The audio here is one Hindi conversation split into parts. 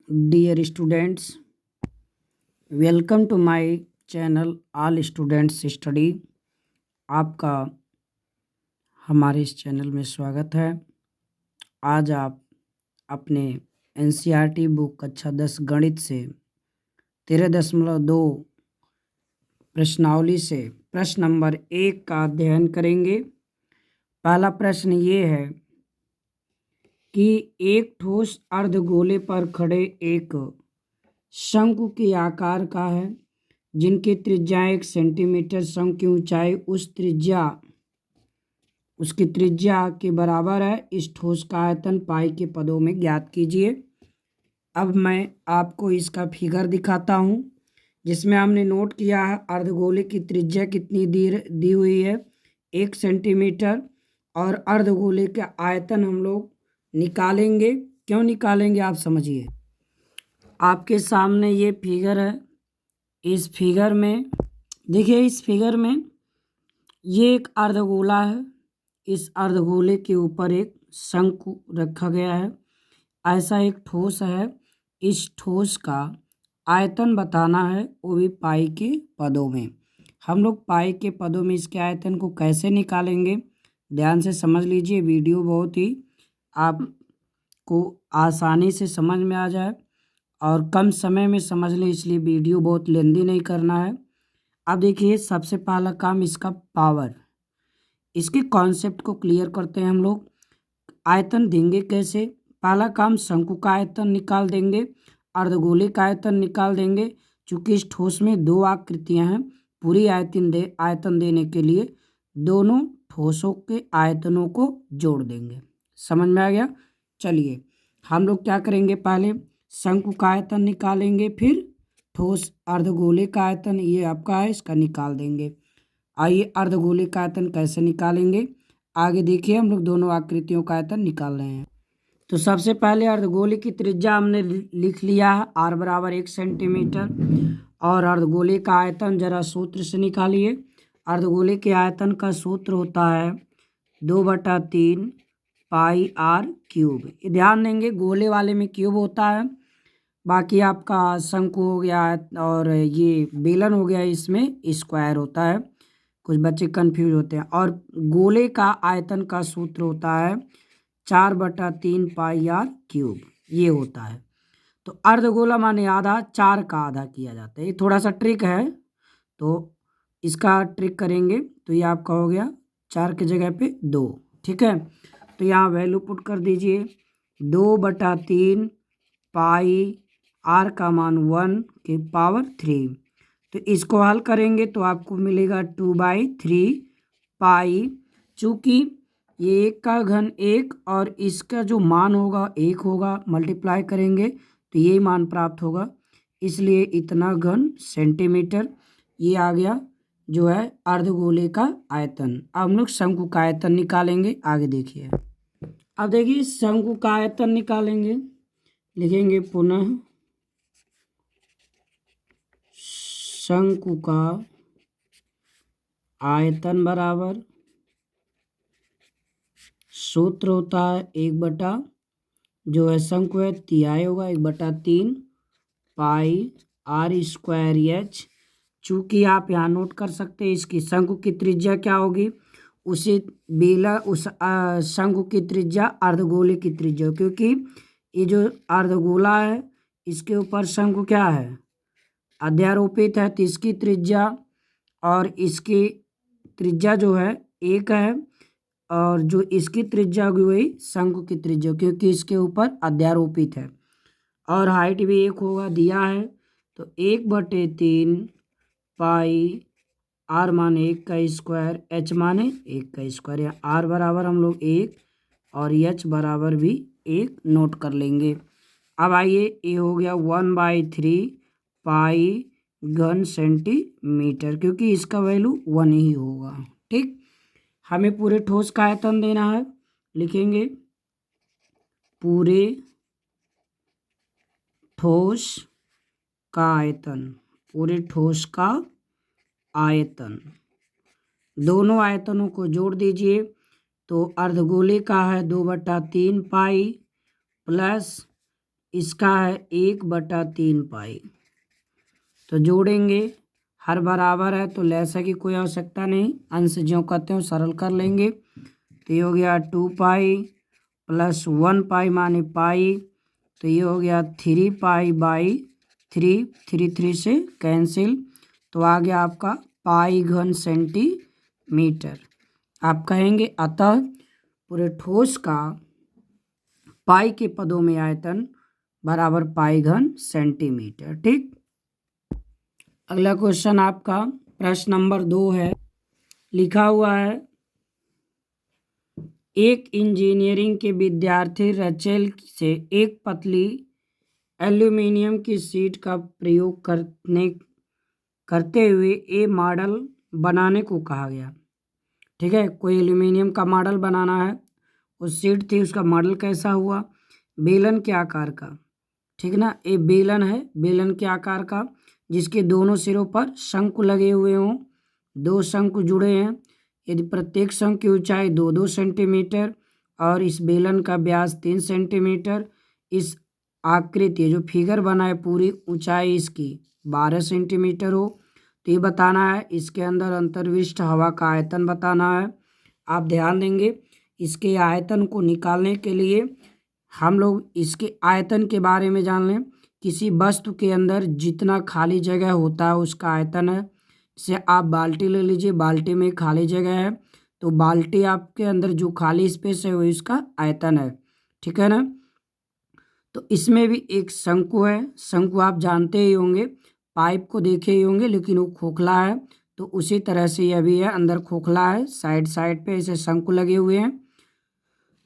Dear students, welcome to my channel All Students Study। आपका हमारे इस चैनल में स्वागत है। आज आप अपने एनसीईआरटी बुक कक्षा 10 गणित से 13.2 प्रश्नावली से प्रश्न नंबर 1 का अध्ययन करेंगे। पहला प्रश्न ये है कि एक ठोस अर्धगोले पर खड़े एक शंकु के आकार का है जिनकी त्रिज्या 1 सेंटीमीटर, शंकु की ऊंचाई उसकी त्रिज्या के बराबर है। इस ठोस का आयतन पाई के पदों में ज्ञात कीजिए। अब मैं आपको इसका फिगर दिखाता हूँ जिसमें हमने नोट किया है अर्धगोले की त्रिज्या कितनी दी हुई है 1 सेंटीमीटर, और अर्धगोले का आयतन हम लोग निकालेंगे। क्यों निकालेंगे आप समझिए। आपके सामने ये फिगर है। इस फिगर में देखिए, इस फिगर में ये एक अर्धगोला है। इस अर्धगोले के ऊपर एक शंकु रखा गया है। ऐसा एक ठोस है। इस ठोस का आयतन बताना है, वो भी पाई के पदों में। हम लोग पाई के पदों में इसके आयतन को कैसे निकालेंगे, ध्यान से समझ लीजिए। वीडियो बहुत ही आपको आसानी से समझ में आ जाए और कम समय में समझ लें, इसलिए वीडियो बहुत लेंदी नहीं करना है। अब देखिए, सबसे पहला काम इसका पावर, इसके कॉन्सेप्ट को क्लियर करते हैं हम लोग। आयतन देंगे कैसे? पहला काम शंकु का आयतन निकाल देंगे, अर्धगोले का आयतन निकाल देंगे। चूंकि इस ठोस में दो आकृतियां हैं, पूरी आयतन देने के लिए दोनों ठोसों के आयतनों को जोड़ देंगे। समझ में आ गया? चलिए हम लोग क्या करेंगे, पहले शंकु का आयतन निकालेंगे, फिर ठोस अर्धगोले का आयतन, ये आपका है, इसका निकाल देंगे। आइए अर्धगोले का आयतन कैसे निकालेंगे आगे देखिए। हम लोग दोनों आकृतियों का आयतन निकाल रहे हैं। तो सबसे पहले अर्धगोले की त्रिज्या हमने लिख लिया है, r बराबर 1 सेंटीमीटर। और अर्धगोले का आयतन जरा सूत्र से निकालिए। अर्धगोले के आयतन का सूत्र होता है 2/3 पाई r क्यूब। ध्यान देंगे, गोले वाले में क्यूब होता है, बाकी आपका शंकु हो गया और ये बेलन हो गया, इसमें स्क्वायर होता है। कुछ बच्चे कंफ्यूज होते हैं। और गोले का आयतन का सूत्र होता है 4/3 पाई r क्यूब, ये होता है। तो अर्धगोला माने आधा, 4 का आधा किया जाता है। ये थोड़ा सा ट्रिक है, तो इसका ट्रिक करेंगे तो ये आपका हो गया 4 की जगह पे 2। ठीक है, तो यहाँ वैल्यू पुट कर दीजिए। 2/3 पाई r का मान 1 की पावर 3। तो इसको हल करेंगे तो आपको मिलेगा 2/3 पाई। चूँकि ये 1 का घन 1 और इसका जो मान होगा 1 होगा, मल्टीप्लाई करेंगे तो यही मान प्राप्त होगा, इसलिए इतना घन सेंटीमीटर। ये आ गया जो है अर्धगोले का आयतन। अब हम लोग शंकु का आयतन निकालेंगे, आगे देखिए। अब देखिए शंकु का आयतन निकालेंगे, लिखेंगे पुनः शंकु का आयतन बराबर, सूत्र होता है 1 जो है शंकु है तिहाई होगा 1/3 पाई r स्क्वायर h। चूँकि आप यहाँ नोट कर सकते हैं इसकी शंकु की त्रिज्या क्या होगी, उसी शंकु की त्रिज्या अर्धगोले की त्रिज्या, क्योंकि ये जो अर्धगोला है इसके ऊपर शंकु क्या है, अध्यारोपित है, तो इसकी त्रिज्या और इसकी त्रिज्या जो है 1 है, और जो इसकी त्रिज्या होगी वही शंकु की त्रिज्या, क्योंकि इसके ऊपर अध्यारोपित है। और हाइट भी 1 होगा दिया है, तो 1/3 पाई r माने 1 का स्क्वायर, h माने 1 का स्क्वायर। यहाँ r बराबर हम लोग 1 और h बराबर भी 1 नोट कर लेंगे। अब आइए, ये हो गया 1/3 पाई घन सेंटीमीटर, क्योंकि इसका वैल्यू 1 ही होगा। ठीक, हमें पूरे ठोस का आयतन देना है, लिखेंगे पूरे ठोस का आयतन, पूरे ठोस का आयतन। दोनों आयतनों को जोड़ दीजिए, तो अर्धगोले का है 2/3 पाई प्लस इसका है 1/3 पाई। तो जोड़ेंगे, हर बराबर है तो लेसा की कोई आवश्यकता नहीं, अंश ज्यों करते हो सरल कर लेंगे। तो ये हो गया 2 पाई प्लस 1 पाई माने पाई, तो ये हो गया 3 पाई बाई 3, 3 3 से कैंसिल, तो आ गया आपका पाई घन सेंटीमीटर। आप कहेंगे अतः पूरे ठोस का पाई के पदों में आयतन बराबर पाई घन सेंटीमीटर। ठीक, अगला क्वेश्चन आपका प्रश्न नंबर 2 है। लिखा हुआ है, एक इंजीनियरिंग के विद्यार्थी रचेल से एक पतली एल्यूमिनियम की शीट का प्रयोग करते हुए ए मॉडल बनाने को कहा गया। ठीक है, कोई एल्यूमिनियम का मॉडल बनाना है, उस शीट थी, उसका मॉडल कैसा हुआ, बेलन के आकार का। ठीक ना, ये बेलन है, बेलन के आकार का, जिसके दोनों सिरों पर शंकु लगे हुए हों, 2 शंकु जुड़े हैं, यदि प्रत्येक शंकु की ऊंचाई 2-2 सेंटीमीटर और इस बेलन का व्यास 3 सेंटीमीटर, इस आकृति जो फिगर बना है पूरी ऊंचाई इसकी 12 सेंटीमीटर हो, तो ये बताना है। इसके अंदर अंतर्विष्ट हवा का आयतन बताना है। आप ध्यान देंगे, इसके आयतन को निकालने के लिए हम लोग इसके आयतन के बारे में जान लें। किसी वस्तु के अंदर जितना खाली जगह होता है उसका आयतन है। जैसे आप बाल्टी ले लीजिए, बाल्टी में खाली जगह है, तो बाल्टी आपके अंदर जो खाली स्पेस है वो इसका आयतन है। ठीक है ना, तो इसमें भी एक शंकु है। शंकु आप जानते ही होंगे, पाइप को देखे ही होंगे, लेकिन वो खोखला है, तो उसी तरह से यह भी है, अंदर खोखला है, साइड साइड पे ऐसे शंकु लगे हुए हैं।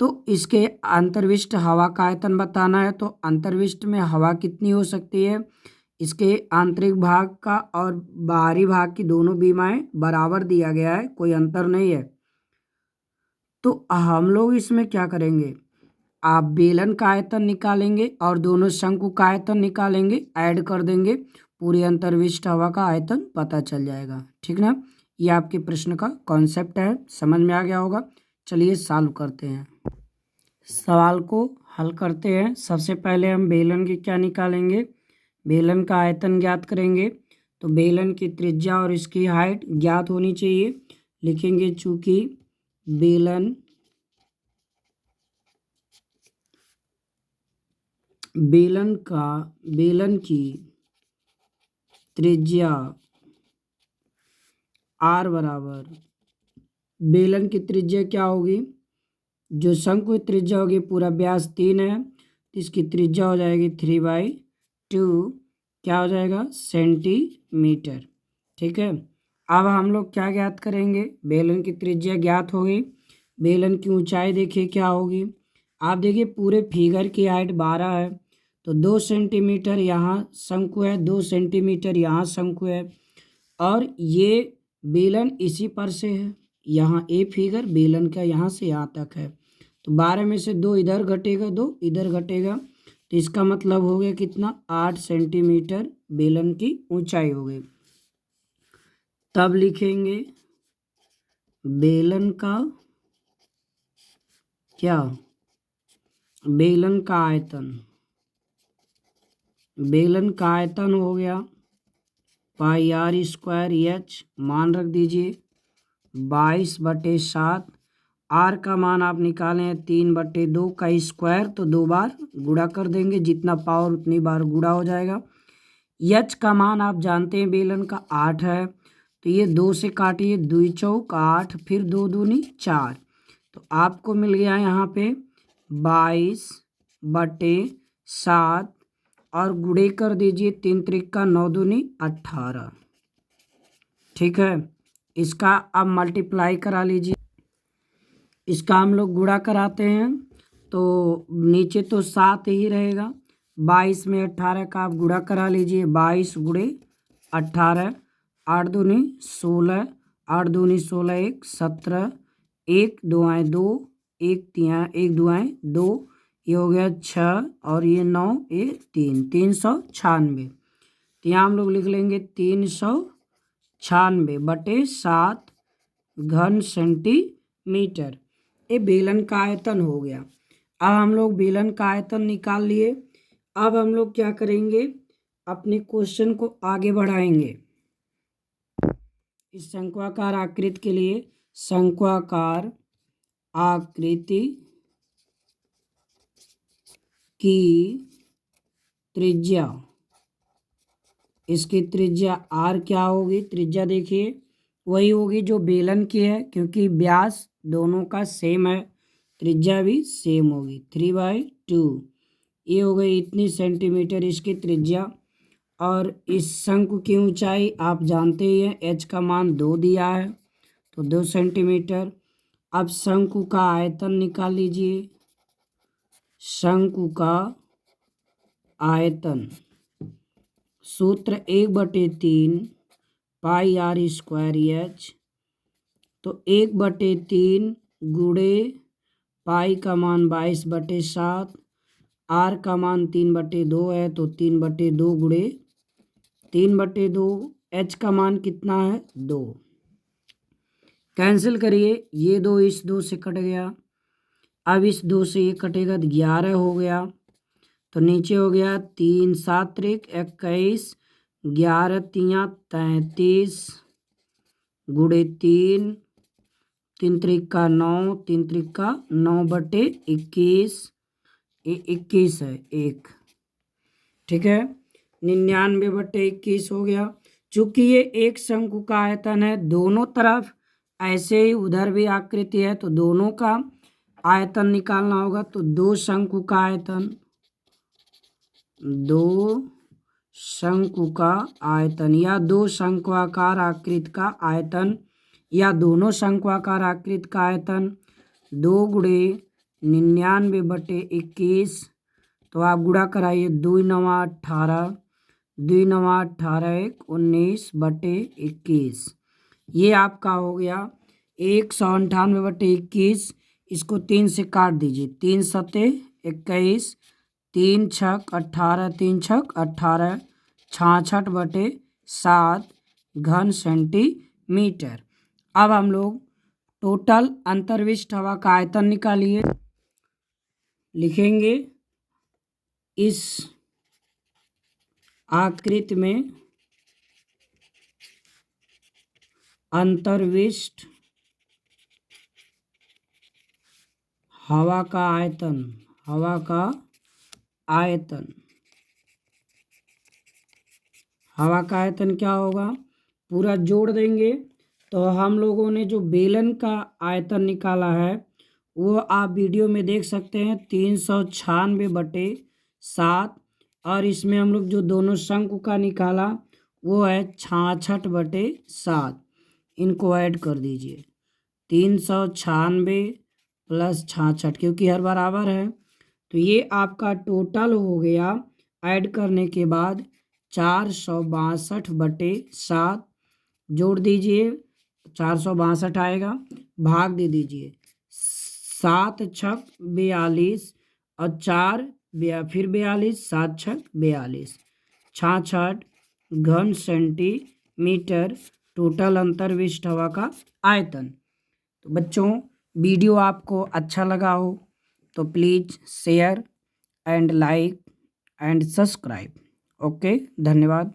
तो इसके अंतर्विष्ट हवा का आयतन बताना है, तो अंतर्विष्ट में हवा कितनी हो सकती है, इसके आंतरिक भाग का और बाहरी भाग की दोनों बीमाएं बराबर दिया गया है, कोई अंतर नहीं है। तो हम लोग इसमें क्या करेंगे, आप बेलन का आयतन निकालेंगे और दोनों शंकु का आयतन निकालेंगे, ऐड कर देंगे, पूरी अंतर्विष्ट हवा का आयतन पता चल जाएगा। ठीक ना, ये आपके प्रश्न का कॉन्सेप्ट है, समझ में आ गया होगा। चलिए सॉल्व करते हैं, सवाल को हल करते हैं। सबसे पहले हम बेलन की क्या निकालेंगे, बेलन का आयतन ज्ञात करेंगे। तो बेलन की त्रिज्या और इसकी हाइट ज्ञात होनी चाहिए। लिखेंगे चूंकि बेलन की त्रिज्या r बराबर, बेलन की त्रिज्या क्या होगी, जो शंकु की त्रिज्या होगी, पूरा व्यास 3 है, तो इसकी त्रिज्या हो जाएगी 3/2, क्या हो जाएगा, सेंटीमीटर। ठीक है, अब हम लोग क्या ज्ञात करेंगे, बेलन की त्रिज्या ज्ञात हो गई, बेलन की ऊंचाई देखिए क्या होगी। आप देखिए पूरे फिगर की हाइट 12 है, तो 2 सेंटीमीटर यहाँ शंकु है, 2 सेंटीमीटर यहाँ शंकु है, और ये बेलन इसी पर से है, यहाँ ए फिगर बेलन का यहाँ से यहाँ तक है, तो 12 में से 2 इधर घटेगा, 2 इधर घटेगा, तो इसका मतलब हो गया कितना, 8 सेंटीमीटर बेलन की ऊंचाई हो गई। तब लिखेंगे बेलन का क्या, बेलन का आयतन, बेलन का आयतन हो गया पाई r स्क्वायर एच, मान रख दीजिए 22/7, r का मान आप निकालें 3/2 का स्क्वायर, तो 2 बार गुणा कर देंगे, जितना पावर उतनी बार गुणा हो जाएगा। एच का मान आप जानते हैं बेलन का 8 है, तो ये 2 से काटिए, 2 चौक 8, फिर 2 दूनी 4, तो आपको मिल गया यहाँ पे 22/7, और गुणे कर दीजिए, 3 त्रिक 9 दूनी 18। ठीक है, इसका अब मल्टीप्लाई करा लीजिए, इसका हम लोग गुणा कराते हैं, तो नीचे तो 7 ही रहेगा, 22 में 18 का आप गुणा करा लीजिए, 22 गुणे 18, 8 दूनी 16, 8 दूनी 16, 1 17, 1 2 आए 2, 1 2 आए 2, ये हो गया 6, और ये 9, ये 3, 396। तो यहाँ हम लोग लिख लेंगे 396/7 घन सेंटीमीटर, ये बेलन का आयतन हो गया। अब हम लोग बेलन का आयतन निकाल लिए, अब हम लोग क्या करेंगे, अपने क्वेश्चन को आगे बढ़ाएंगे। इस शंक्वाकार आकृति के लिए शंक्वाकार आकृति की त्रिज्या, इसकी त्रिज्या आर क्या होगी, त्रिज्या देखिए वही होगी जो बेलन की है, क्योंकि व्यास दोनों का सेम है, त्रिज्या भी सेम होगी 3/2। ये हो गई इतनी सेंटीमीटर इसकी त्रिज्या। और इस शंकु की ऊंचाई आप जानते ही हैं, एच का मान 2 दिया है तो 2 सेंटीमीटर। अब शंकु का आयतन निकाल लीजिए। शंकु का आयतन सूत्र 1/3 पाई आर स्क्वायर एच, तो 1/3 गुणे पाई का मान 22/7, आर का मान 3/2 है तो 3/2 गुणे 3/2, एच का मान कितना है 2। कैंसिल करिए, ये 2 इस 2 से कट गया। अब इस 2 से ये कटेगा तो 11 हो गया, तो नीचे हो गया 3 7 त्रिक 21, 11 तियाँ 33 गुणे 3, 3 त्रिक का 9, 3 त्रिक का 9/21, ये 21 है एक, ठीक है 99/21 हो गया। चूंकि ये एक शंकु का आयतन है, दोनों तरफ ऐसे ही उधर भी आकृति है तो दोनों का आयतन निकालना होगा। तो दो शंकु का आयतन, दो शंकु का आयतन या दो शंक्वाकार आकृति का आयतन या दोनों शंक्वाकार आकृति का आयतन 2 गुणे 99/21, तो आप गुणा कराइए 2 9 18, 2 9 18 19/21, ये आपका हो गया 198/21। इसको 3 से काट दीजिए, 3 सते 21, 3 छक 18, 3 छक 18, 66/7 घन सेंटीमीटर। अब हम लोग टोटल अंतर्विष्ट हवा का आयतन निकालिए। लिखेंगे इस आकृति में अंतर्विष्ट हवा का आयतन, हवा का आयतन, हवा का आयतन क्या होगा, पूरा जोड़ देंगे तो हम लोगों ने जो बेलन का आयतन निकाला है वो आप वीडियो में देख सकते हैं 396/7, और इसमें हम लोग जो दोनों शंकु का निकाला वो है 66/7, इनको ऐड कर दीजिए 396 + 66, क्योंकि हर बराबर है तो ये आपका टोटल हो गया। ऐड करने के बाद 462/7 जोड़ दीजिए, 462 आएगा, भाग दे दीजिए 7 छक 42 और 4 फिर 42, 7 छक 42, 66 घन सेंटीमीटर टोटल अंतर्विष्ट हवा का आयतन। तो बच्चों वीडियो आपको अच्छा लगा हो तो please share and like and subscribe. Okay, धन्यवाद।